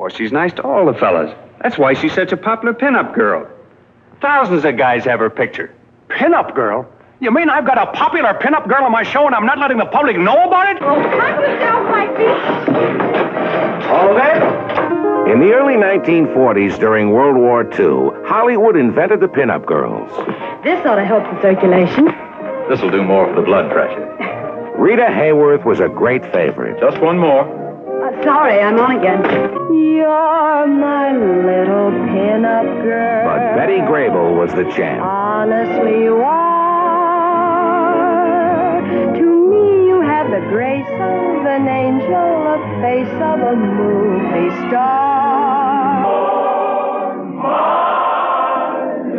Oh, she's nice to all the fellas. That's why she's such a popular pin-up girl. Thousands of guys have her picture. Pin-up girl? You mean I've got a popular pin-up girl on my show and I'm not letting the public know about it? Oh, cut yourself, my feet. All of that? In the early 1940s, during World War II, Hollywood invented the pin-up girls. This ought to help the circulation. This'll do more for the blood pressure. Rita Hayworth was a great favorite. Just one more. Sorry, I'm on again. You're my little pin-up girl. But Betty Grable was the champ. Honestly, you are. To me, you have the grace of an angel, a face of a movie star.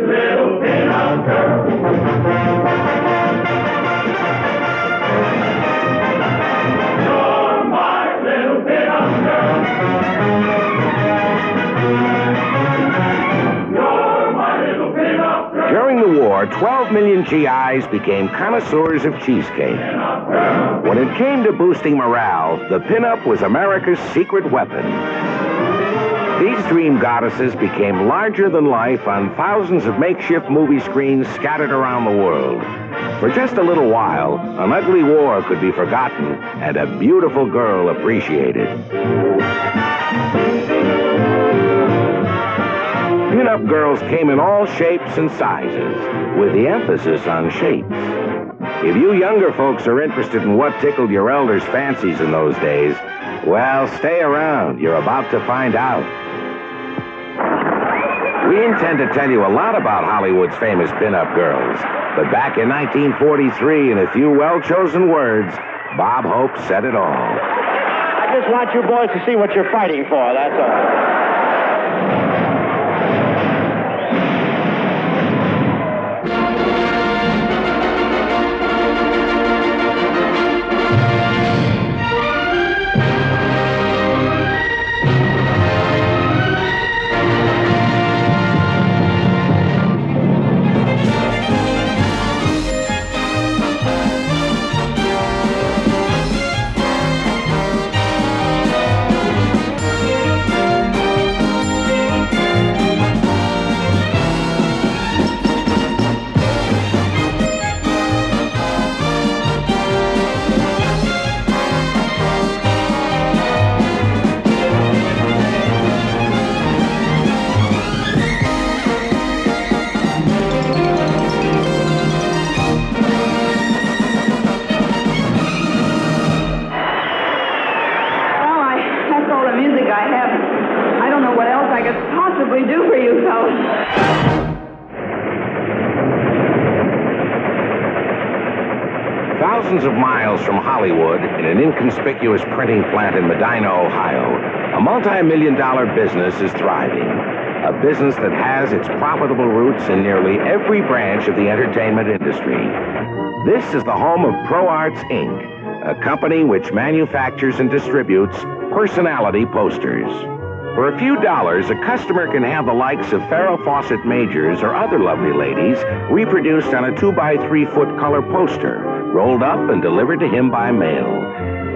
You're my little pin-up girl. During the war, 12 million GIs became connoisseurs of cheesecake. When it came to boosting morale, the pin-up was America's secret weapon. These dream goddesses became larger than life on thousands of makeshift movie screens scattered around the world. For just a little while, an ugly war could be forgotten and a beautiful girl appreciated. Pin-up girls came in all shapes and sizes, with the emphasis on shapes. If you younger folks are interested in what tickled your elders' fancies in those days, well, stay around. You're about to find out. We intend to tell you a lot about Hollywood's famous pin-up girls, but back in 1943, in a few well-chosen words, Bob Hope said it all. I just want you boys to see what you're fighting for, that's all. Thousands of miles from Hollywood, in an inconspicuous printing plant in Medina, Ohio, a multi-million-dollar business is thriving. A business that has its profitable roots in nearly every branch of the entertainment industry. This is the home of ProArts, Inc., a company which manufactures and distributes personality posters. For a few dollars, a customer can have the likes of Farrah Fawcett Majors or other lovely ladies reproduced on a 2-by-3-foot color poster, rolled up and delivered to him by mail.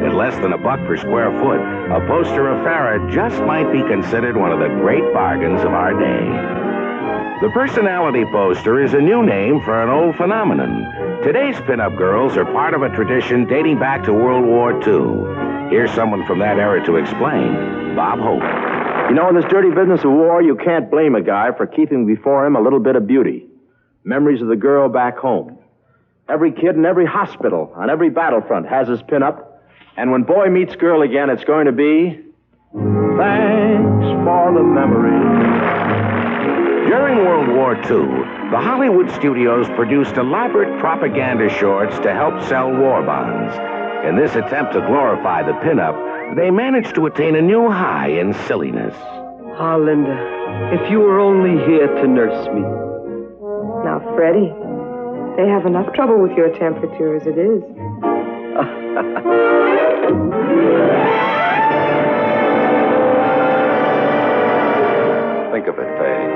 At less than $1 per square foot, a poster of Farrah just might be considered one of the great bargains of our day. The personality poster is a new name for an old phenomenon. Today's pinup girls are part of a tradition dating back to World War II. Here's someone from that era to explain. Bob Hope. You know, in this dirty business of war, you can't blame a guy for keeping before him a little bit of beauty. Memories of the girl back home. Every kid in every hospital, on every battlefront, has his pin-up. And when boy meets girl again, it's going to be... thanks for the memory. During World War II, the Hollywood studios produced elaborate propaganda shorts to help sell war bonds. In this attempt to glorify the pin-up, they managed to attain a new high in silliness. Ah, Linda, if you were only here to nurse me. Now, Freddie, they have enough trouble with your temperature as it is. Think of it, Faye.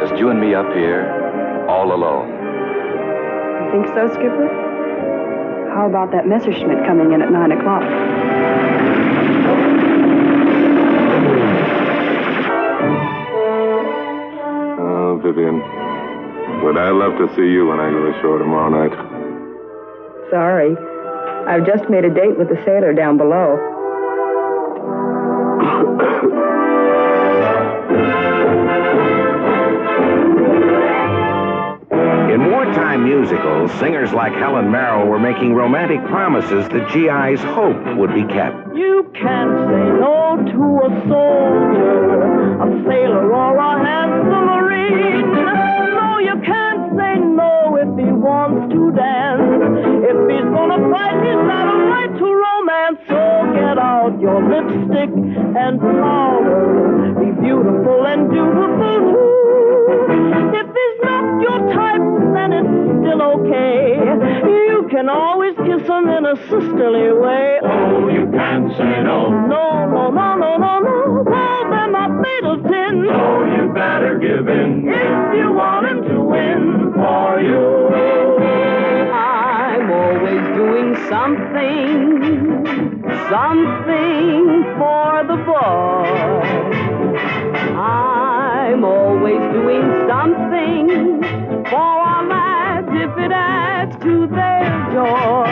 Just you and me up here, all alone. You think so, Skipper? How about that Messerschmitt coming in at 9 o'clock? Vivian. Would I love to see you when I go ashore tomorrow night? Sorry. I've just made a date with the sailor down below. In wartime musicals, singers like Helen Merrill were making romantic promises that GIs hoped would be kept. You can't say no to a soldier, a sailor, or a handsome marine. No, you can't say no if he wants to dance. If he's gonna fight, he's got a right to romance. So get out your lipstick and powder. Be beautiful and dutiful too. If he's not your type, then it's still okay. You can always kiss him in a sisterly way. Oh, you can't say no. No, no, no, no, no, no. Well, they're not made of tin. So you better give in If you want him to win for you. I'm always doing something for the boy. I'm always doing something for our lads if it adds to their joy.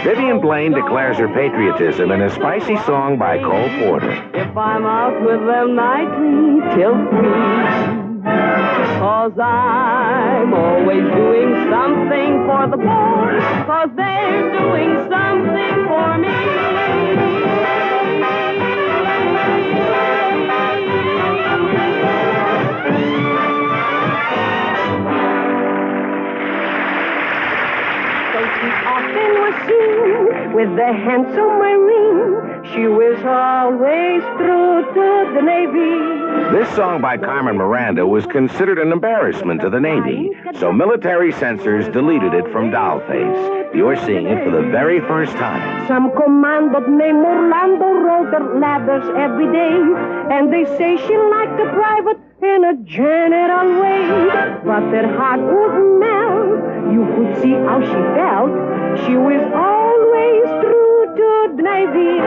Vivian Blaine declares her patriotism in a spicy song by Cole Porter. If I'm out with them nightly till 3, 'cause I'm always doing something for the boys, 'cause they're doing something for me. So she often was seen with the handsome Marine. She was always true to the Navy. This song by Carmen Miranda was considered an embarrassment to the Navy, so military censors deleted it from Dollface. You're seeing it for the very first time. Some commando named Orlando rode the ladders every day, and they say she liked a private in a general way. But their heart wouldn't melt. You could see how she felt. She was always true to the Navy.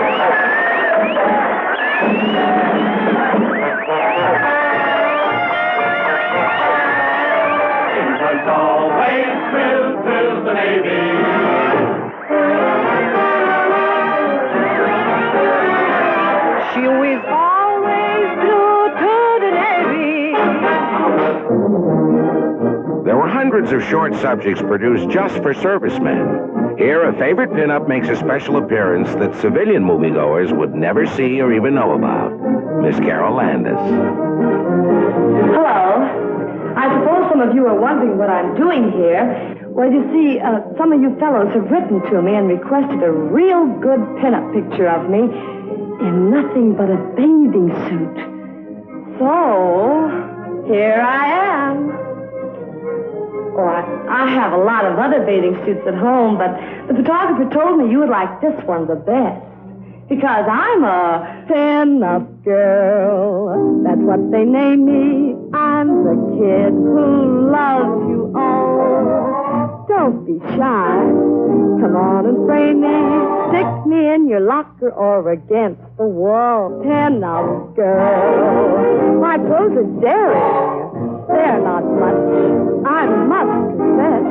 Was always true to the Navy. She was always true to the Navy. There were hundreds of short subjects produced just for servicemen. Here, a favorite pinup makes a special appearance that civilian moviegoers would never see or even know about. Miss Carol Landis. Hello. I suppose some of you are wondering what I'm doing here. Well, you see, some of you fellows have written to me and requested a real good pinup picture of me in nothing but a bathing suit. So, here I am. Oh, I have a lot of other bathing suits at home, but the photographer told me you would like this one the best. Because I'm a pin-up girl. That's what they name me. I'm the kid who loves you all. Don't be shy. Come on and frame me. Stick me in your locker or against the wall. Pin-up girl. My clothes are daring. They're not much, I must confess.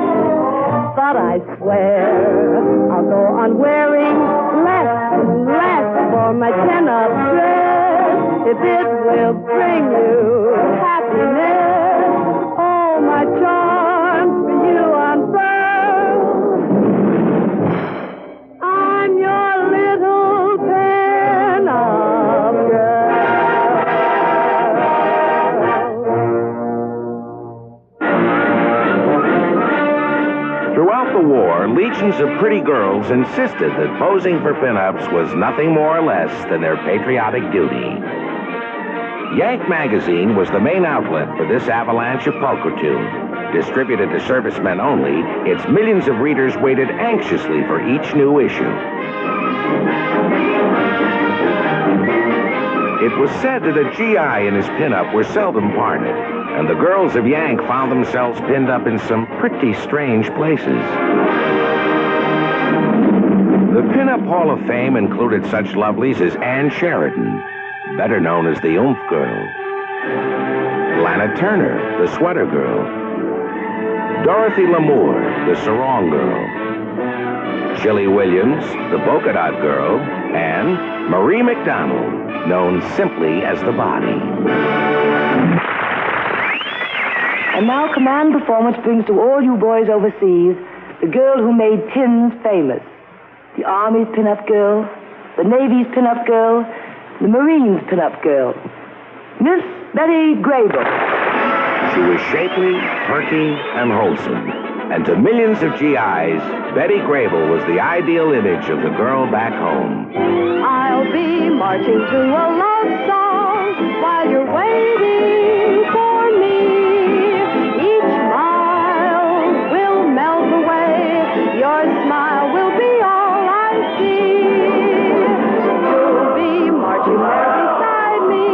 But I swear I'll go on wearing less and less for my pin-up dress. If it will bring you happiness, all my charms for you unfurl. I'm your little pin-up girl. Throughout the war, legions of pretty girls insisted that posing for pinups was nothing more or less than their patriotic duty. Yank magazine was the main outlet for this avalanche of pulchritude. Distributed to servicemen only, its millions of readers waited anxiously for each new issue. It was said that a GI and his pinup were seldom parted, and the girls of Yank found themselves pinned up in some pretty strange places. The Pinup Hall of Fame included such lovelies as Ann Sheridan, better known as the Oomph Girl, Lana Turner, the Sweater Girl. Dorothy Lamour, the Sarong Girl. Shelley Williams, the Polka Dot Girl. And Marie McDonald, known simply as the Body. And now command performance brings to all you boys overseas the girl who made tins famous. The Army's pin-up girl, the Navy's pin-up girl, the Marines' pin-up girl. Miss Betty Grable. She was shapely, perky, and wholesome. And to millions of GIs, Betty Grable was the ideal image of the girl back home. I'll be marching to a love song while you're waiting for me. Each mile will melt away. Your smile will be all I see. You'll be marching there beside me,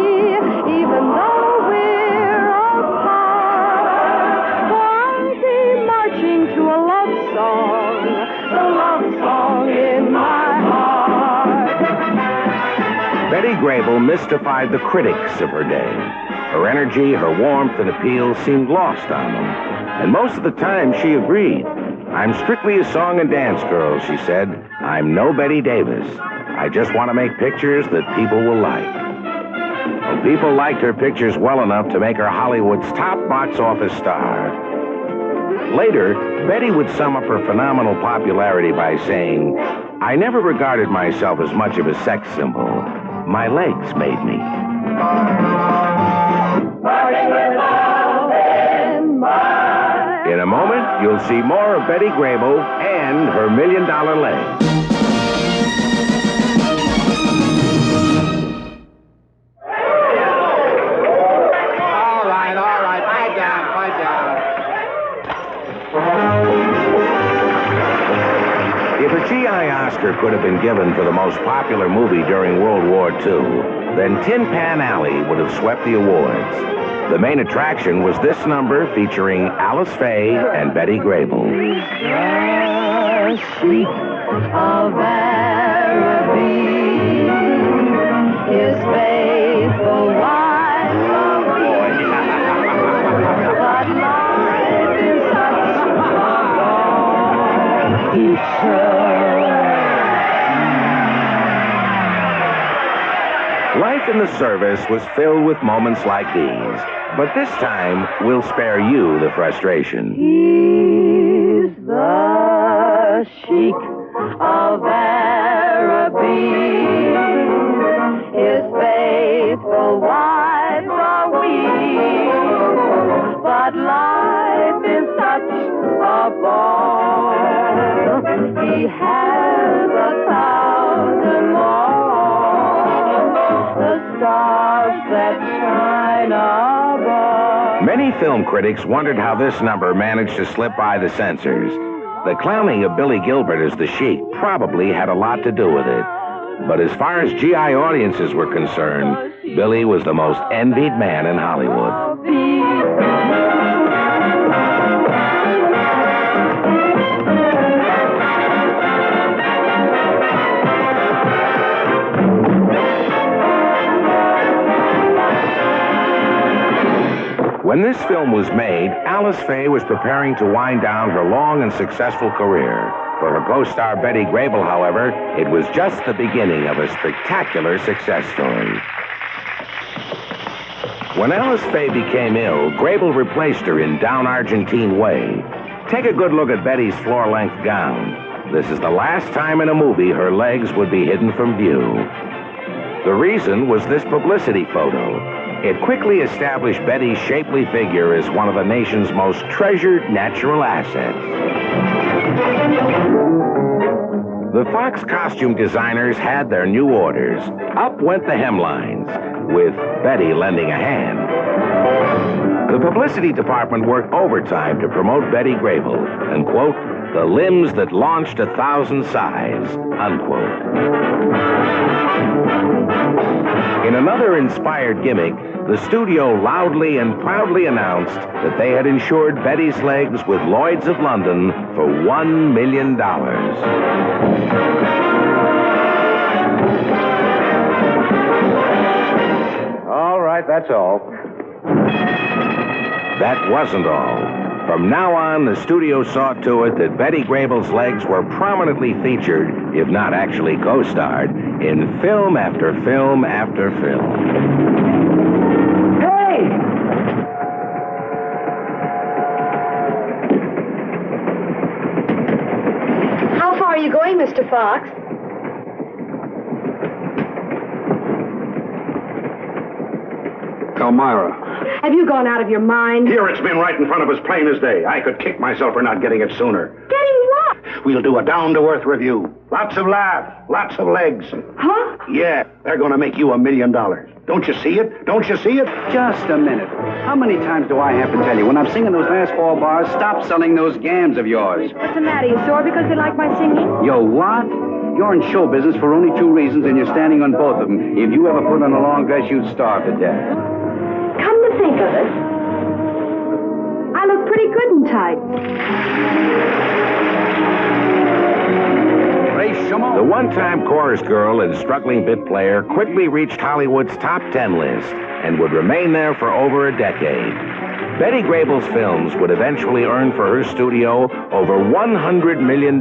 even though we're apart. For I'll be marching to a love song, the love song in my heart. Betty Grable mystified the critics of her day. Her energy, her warmth, and appeal seemed lost on them. And most of the time, she agreed. I'm strictly a song and dance girl, she said. I'm no Betty Davis. I just want to make pictures that people will like. Well, people liked her pictures well enough to make her Hollywood's top box office star. Later, Betty would sum up her phenomenal popularity by saying, I never regarded myself as much of a sex symbol. My legs made me. In a moment, you'll see more of Betty Grable and her $1 million legs. All right. Pipe down. If a GI Oscar could have been given for the most popular movie during World War II, then Tin Pan Alley would have swept the awards. The main attraction was this number featuring Alice Faye and Betty Grable. The sheep of Araby, his faithful wife of but life is such a Life in the service was filled with moments like these, but this time we'll spare you the frustration. He's the sheik of Araby. His faithful wives are weak, but life is such a bore. He has 1,000 more, the stars that shine above. Many film critics wondered how this number managed to slip by the censors. The clowning of Billy Gilbert as the Sheik probably had a lot to do with it. But as far as GI audiences were concerned, Billy was the most envied man in Hollywood. When this film was made, Alice Faye was preparing to wind down her long and successful career. For her co-star Betty Grable, however, it was just the beginning of a spectacular success story. When Alice Faye became ill, Grable replaced her in Down Argentine Way. Take a good look at Betty's floor-length gown. This is the last time in a movie her legs would be hidden from view. The reason was this publicity photo. It quickly established Betty's shapely figure as one of the nation's most treasured natural assets. The Fox costume designers had their new orders. Up went the hemlines, with Betty lending a hand. The publicity department worked overtime to promote Betty Grable and, quote, the limbs that launched 1,000 sighs, unquote. In another inspired gimmick, the studio loudly and proudly announced that they had insured Betty's legs with Lloyd's of London for $1 million. All right, that's all. that wasn't all. From now on, the studio saw to it that Betty Grable's legs were prominently featured, if not actually co-starred, in film after film after film. Hey! How far are you going, Mr. Fox? Elmira. Have you gone out of your mind? Here, it's been right in front of us, plain as day. I could kick myself for not getting it sooner. Getting what? We'll do a down-to-earth review. Lots of laughs, lots of legs. Huh? Yeah, they're going to make you $1 million. Don't you see it? Don't you see it? Just a minute. How many times do I have to tell you, when I'm singing those last 4 bars, stop selling those gams of yours? What's the matter? You sore because they like my singing? Yo, what? You're in show business for only 2 reasons, and you're standing on both of them. If you ever put on a long dress, you'd starve to death. Come to think of it, I look pretty good in tights. The one-time chorus girl and struggling bit player quickly reached Hollywood's top 10 list and would remain there for over a decade. Betty Grable's films would eventually earn for her studio over $100 million.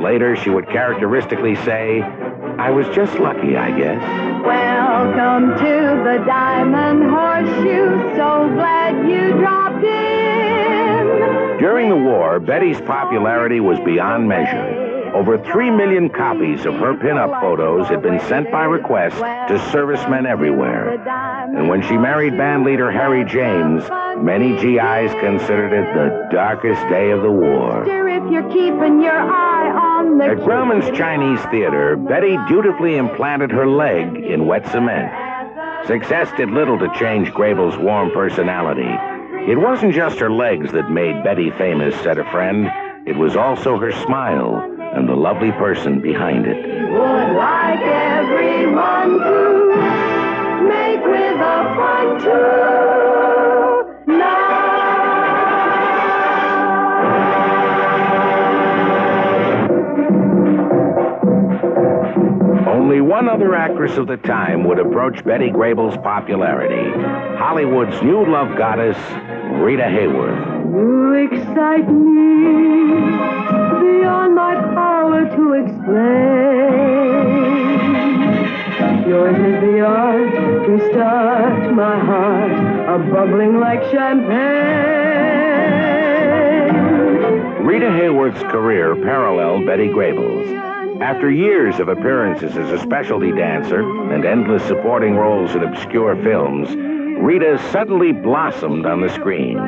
Later, she would characteristically say, "I was just lucky, I guess." Welcome to the Diamond Horseshoe. So glad you dropped in. During the war, Betty's popularity was beyond measure. Over 3 million copies of her pinup photos had been sent by request to servicemen everywhere. And when she married bandleader Harry James, many GIs considered it the darkest day of the war. If you're keeping your eye on the At Grauman's Chinese Theater, Betty dutifully implanted her leg in wet cement. Success did little to change Grable's warm personality. It wasn't just her legs that made Betty famous, said a friend. It was also her smile and the lovely person behind it. would like everyone to make with a fun Only one other actress of the time would approach Betty Grable's popularity. Hollywood's new love goddess, Rita Hayworth. You excite me beyond my power to explain. Yours is the art to start my heart a-bubbling like champagne. Rita Hayworth's career paralleled Betty Grable's. After years of appearances as a specialty dancer and endless supporting roles in obscure films, Rita suddenly blossomed on the screen.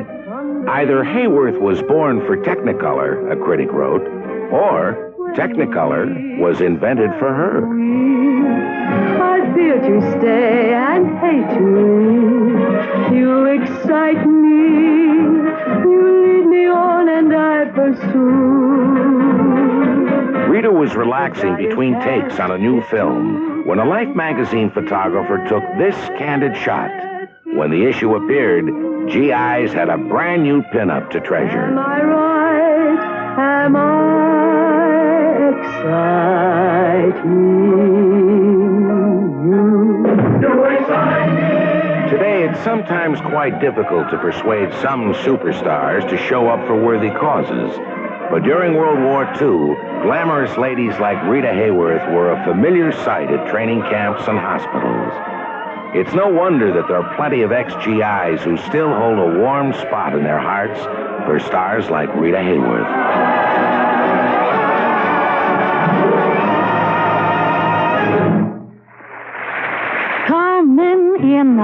Either Hayworth was born for Technicolor, a critic wrote, or Technicolor was invented for her. I fear to stay and hate to leave. You excite me. You lead me on and I pursue. Rita was relaxing between takes on a new film when a Life magazine photographer took this candid shot. When the issue appeared, GIs had a brand new pinup to treasure. Am I right? Am I exciting you? You excite me. Today, it's sometimes quite difficult to persuade some superstars to show up for worthy causes. But during World War II, glamorous ladies like Rita Hayworth were a familiar sight at training camps and hospitals. It's no wonder that there are plenty of ex-GIs who still hold a warm spot in their hearts for stars like Rita Hayworth. Coming in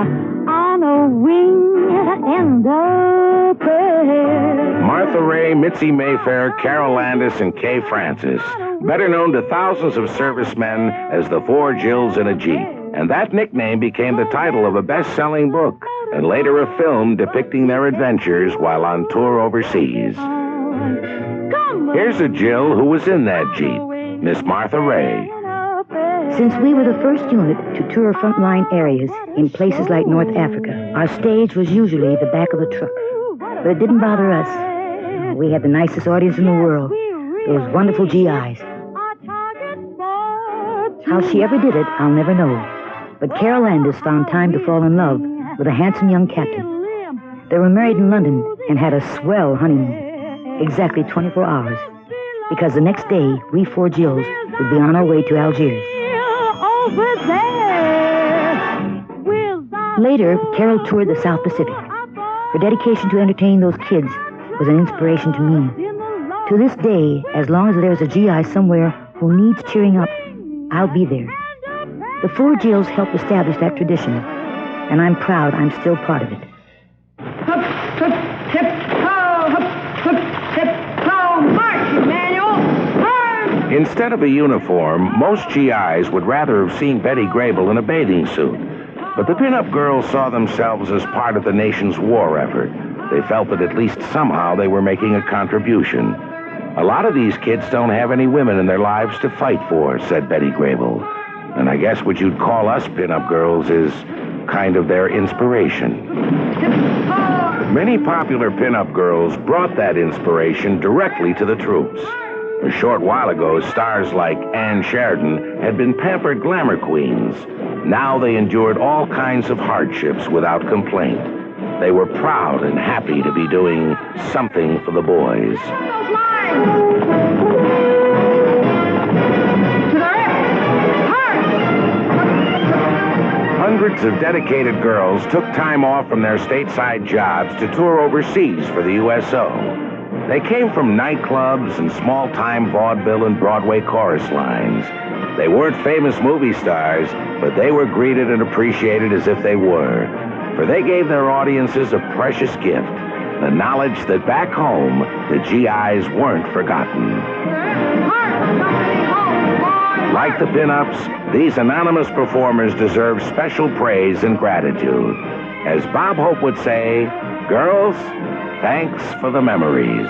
on a wing and a prayer. Martha Ray, Mitzi Mayfair, Carol Landis, and Kay Francis, better known to thousands of servicemen as the Four Jills in a Jeep. And that nickname became the title of a best-selling book, and later a film depicting their adventures while on tour overseas. Here's a Jill who was in that Jeep, Miss Martha Ray. Since we were the first unit to tour frontline areas in places like North Africa, our stage was usually the back of the truck. But it didn't bother us. We had the nicest audience in the world, those wonderful GIs. How she ever did it, I'll never know. But Carol Landis found time to fall in love with a handsome young captain. They were married in London and had a swell honeymoon. Exactly 24 hours. Because the next day, we four Jills would be on our way to Algiers. Later, Carol toured the South Pacific. Her dedication to entertaining those kids was an inspiration to me. To this day, as long as there's a GI somewhere who needs cheering up, I'll be there. The four Jills helped establish that tradition, and I'm proud I'm still part of it. Hup, hup, tip-toe, hup, hup, tip-toe, march, Emmanuel! March! Instead of a uniform, most GIs would rather have seen Betty Grable in a bathing suit. But the pinup girls saw themselves as part of the nation's war effort. They felt that at least somehow they were making a contribution. A lot of these kids don't have any women in their lives to fight for, said Betty Grable. And I guess what you'd call us pinup girls is kind of their inspiration. Many popular pinup girls brought that inspiration directly to the troops. A short while ago, stars like Ann Sheridan had been pampered glamour queens. Now they endured all kinds of hardships without complaint. They were proud and happy to be doing something for the boys. Hundreds of dedicated girls took time off from their stateside jobs to tour overseas for the USO. They came from nightclubs and small-time vaudeville and Broadway chorus lines. They weren't famous movie stars, but they were greeted and appreciated as if they were. For they gave their audiences a precious gift, the knowledge that back home, the GIs weren't forgotten. Like the pinups, these anonymous performers deserve special praise and gratitude. As Bob Hope would say, girls, thanks for the memories.